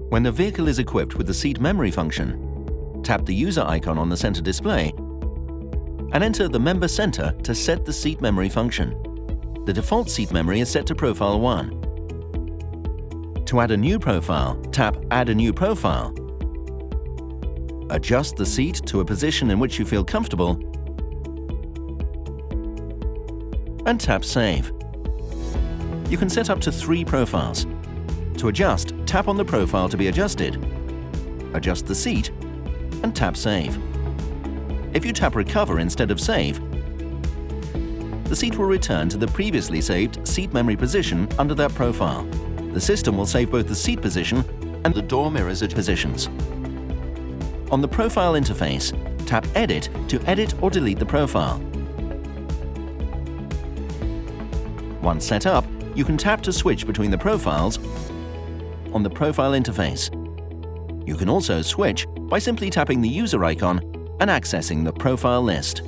When the vehicle is equipped with the seat memory function, tap the user icon on the center display and enter the Member Center to set the seat memory function. The default seat memory is set to Profile 1. To add a new profile, tap Add a new profile. Adjust the seat to a position in which you feel comfortable and tap Save. You can set up to 3 profiles. To adjust, tap on the profile to be adjusted, adjust the seat, and tap Save. If you tap Recover instead of Save, the seat will return to the previously saved seat memory position under that profile. The system will save both the seat position and the door mirror's positions. On the profile interface, tap Edit to edit or delete the profile. Once set up, you can tap to switch between the profiles on the profile interface. You can also switch by simply tapping the user icon and accessing the profile list.